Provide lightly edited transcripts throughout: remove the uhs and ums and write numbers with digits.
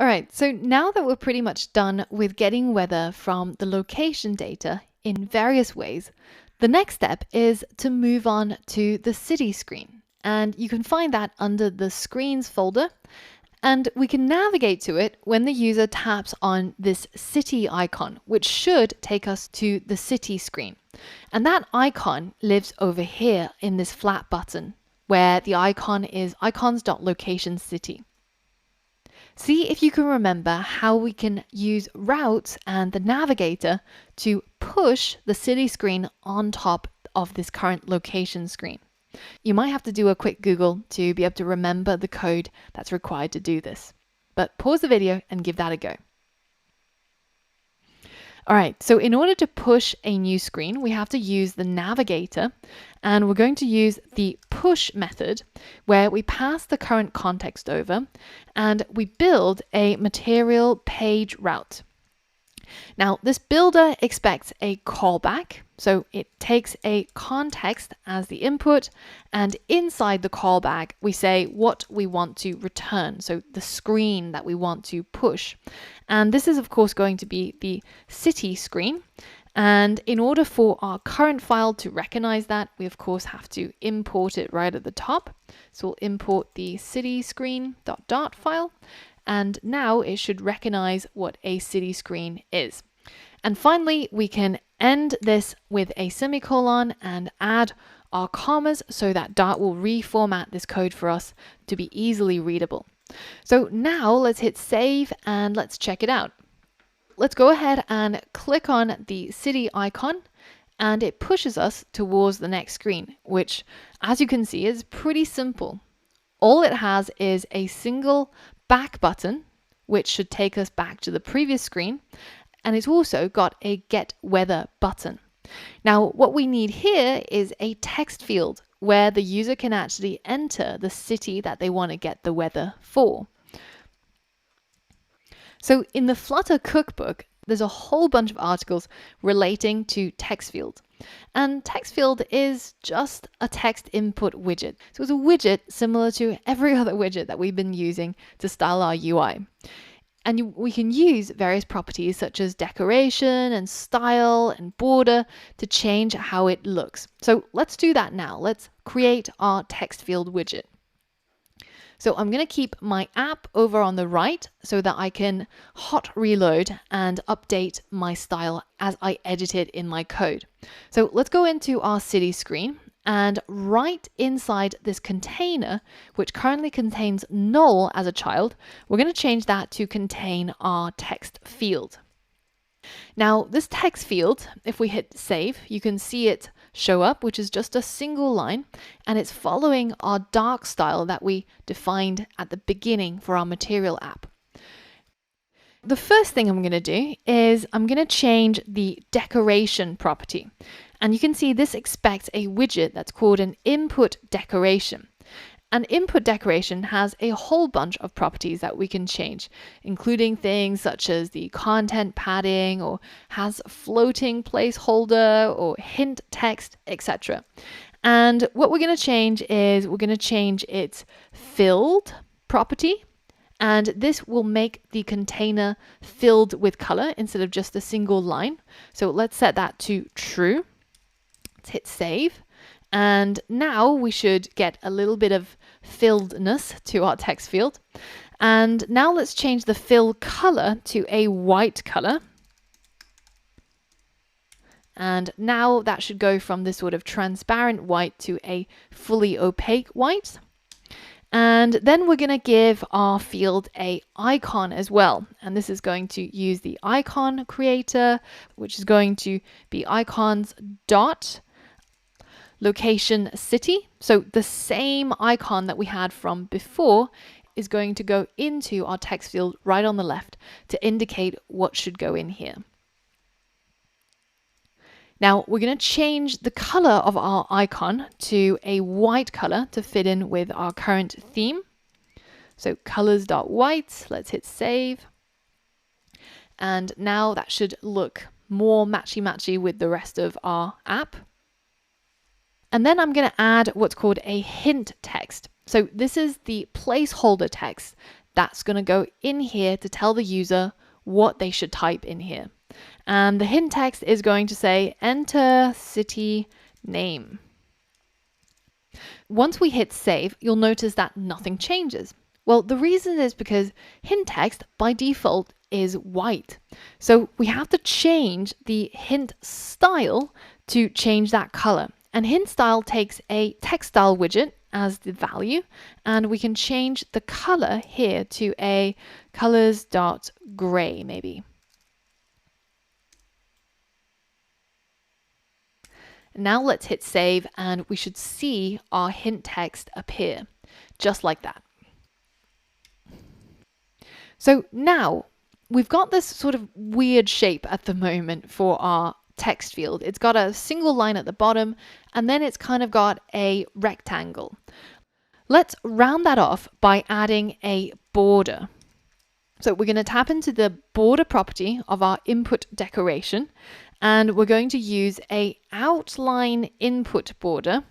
All right, so now that we're pretty much done with getting weather from the location data in various ways, the next step is to move on to the city screen. And you can find that under the Screens folder. And we can navigate to it when the user taps on this city icon, which should take us to the city screen. And that icon lives over here in this flat button, where the icon is icons.location_city. See if you can remember how we can use routes and the navigator to push the city screen on top of this current location screen. You might have to do a quick Google to be able to remember the code that's required to do this. But pause the video and give that a go. All right, so in order to push a new screen, we have to use the navigator, and we're going to use the push method where we pass the current context over and we build a material page route. Now, this builder expects a callback, so it takes a context as the input, and inside the callback, we say what we want to return, so the screen that we want to push. And this is, of course, going to be the city screen. And in order for our current file to recognize that, we, of course, have to import it right at the top. So we'll import the city screen.dart file. And now it should recognize what a city screen is. And finally, we can end this with a semicolon and add our commas so that Dart will reformat this code for us to be easily readable. So now let's hit save and let's check it out. Let's go ahead and click on the city icon, and it pushes us towards the next screen, which, as you can see, is pretty simple. All it has is a single back button, which should take us back to the previous screen, and it's also got a get weather button. Now, what we need here is a text field where the user can actually enter the city that they want to get the weather for. So in the Flutter cookbook, there's a whole bunch of articles relating to TextField. And TextField is just a text input widget. So it's a widget similar to every other widget that we've been using to style our UI. And we can use various properties such as decoration and style and border to change how it looks. So let's do that now. Let's create our TextField widget. So I'm going to keep my app over on the right so that I can hot reload and update my style as I edit it in my code. So let's go into our city screen, and right inside this container, which currently contains null as a child, we're going to change that to contain our text field. Now, this text field, if we hit save, you can see it show up, which is just a single line, and it's following our dark style that we defined at the beginning for our material app. The first thing I'm going to do is I'm going to change the decoration property. And you can see this expects a widget that's called an input decoration. An input decoration has a whole bunch of properties that we can change, including things such as the content padding, or has floating placeholder, or hint text, etc. And what we're going to change is we're going to change its filled property, and this will make the container filled with color instead of just a single line. So let's set that to true. Let's hit save. And now we should get a little bit of filledness to our text field. And now let's change the fill color to a white color. And now that should go from this sort of transparent white to a fully opaque white. And then we're going to give our field a icon as well. And this is going to use the icon creator, which is going to be icons dot location city. So the same icon that we had from before is going to go into our text field right on the left to indicate what should go in here. Now we're going to change the color of our icon to a white color to fit in with our current theme. So colors.white, let's hit save. And now that should look more matchy-matchy with the rest of our app. And then I'm going to add what's called a hint text. So this is the placeholder text that's going to go in here to tell the user what they should type in here. And the hint text is going to say, enter city name. Once we hit save, you'll notice that nothing changes. Well, the reason is because hint text by default is white. So we have to change the hint style to change that color. And hint style takes a text style widget as the value, and we can change the color here to a colors.gray maybe. Now let's hit save and we should see our hint text appear, just like that. So now we've got this sort of weird shape at the moment for our text field. It's got a single line at the bottom and then it's kind of got a rectangle. Let's round that off by adding a border. So we're going to tap into the border property of our input decoration and we're going to use a outline input border.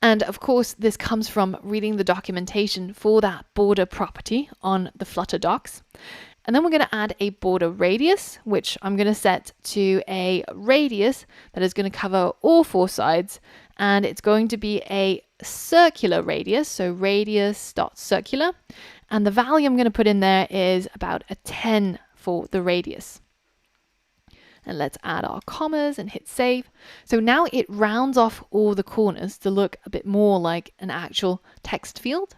And of course, this comes from reading the documentation for that border property on the Flutter docs. And then we're going to add a border radius, which I'm going to set to a radius that is going to cover all four sides. And it's going to be a circular radius, so radius.circular. And the value I'm going to put in there is about a 10 for the radius. And let's add our commas and hit save. So now it rounds off all the corners to look a bit more like an actual text field.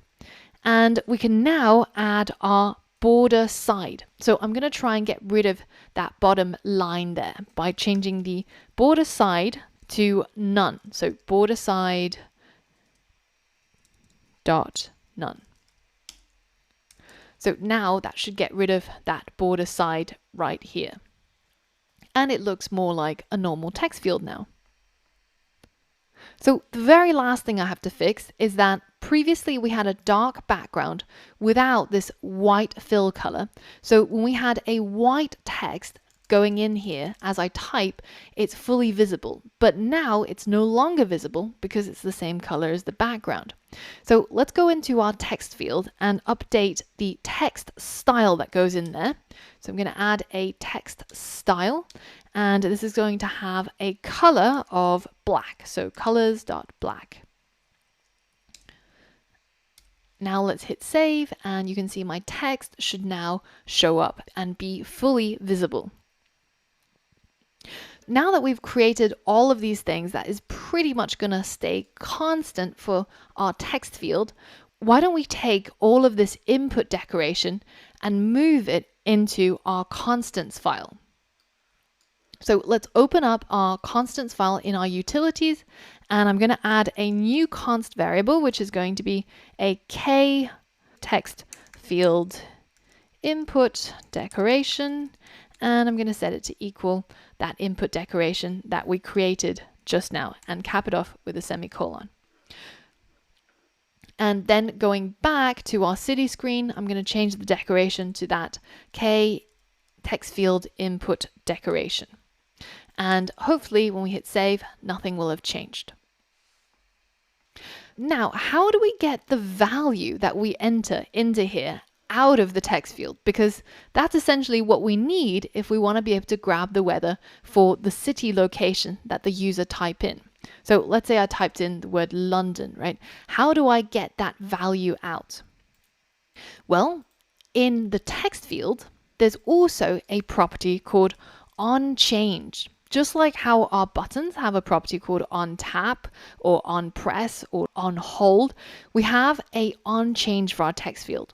And we can now add our border side. So I'm going to try and get rid of that bottom line there by changing the border side to none. So border side dot none. So now that should get rid of that border side right here. And it looks more like a normal text field now. So the very last thing I have to fix is that previously we had a dark background without this white fill color. So when we had a white text going in here as I type, it's fully visible. But now it's no longer visible because it's the same color as the background. So let's go into our text field and update the text style that goes in there. So I'm going to add a text style, and this is going to have a color of black. So colors.black. Now let's hit save, and you can see my text should now show up and be fully visible. Now that we've created all of these things that is pretty much going to stay constant for our text field, why don't we take all of this input decoration and move it into our constants file. So let's open up our constants file in our utilities, and I'm going to add a new const variable, which is going to be a k text field input decoration, and I'm going to set it to equal that input decoration that we created just now and cap it off with a semicolon. And then going back to our city screen, I'm going to change the decoration to that k text field input decoration. And hopefully when we hit save, nothing will have changed. Now, how do we get the value that we enter into here out of the text field? Because that's essentially what we need if we want to be able to grab the weather for the city location that the user type in. So let's say I typed in the word London, right? How do I get that value out? Well, in the text field, there's also a property called onChange. Just like how our buttons have a property called onTap or onPress or onHold, we have a onChange for our text field.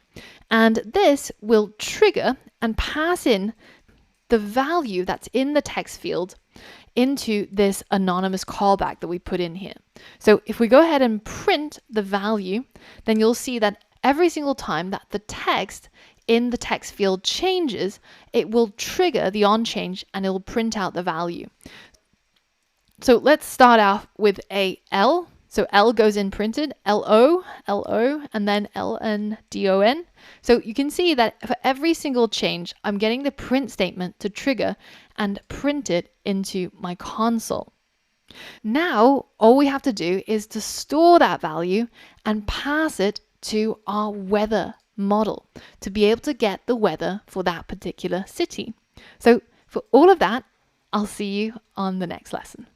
And this will trigger and pass in the value that's in the text field into this anonymous callback that we put in here. So if we go ahead and print the value, then you'll see that every single time that the text in the text field changes, it will trigger the onChange and it will print out the value. So let's start off with a L. So L goes in printed, LO, LO, and then LNDON. So you can see that for every single change, I'm getting the print statement to trigger and print it into my console. Now, all we have to do is to store that value and pass it to our weather model to be able to get the weather for that particular city. So for all of that, I'll see you on the next lesson.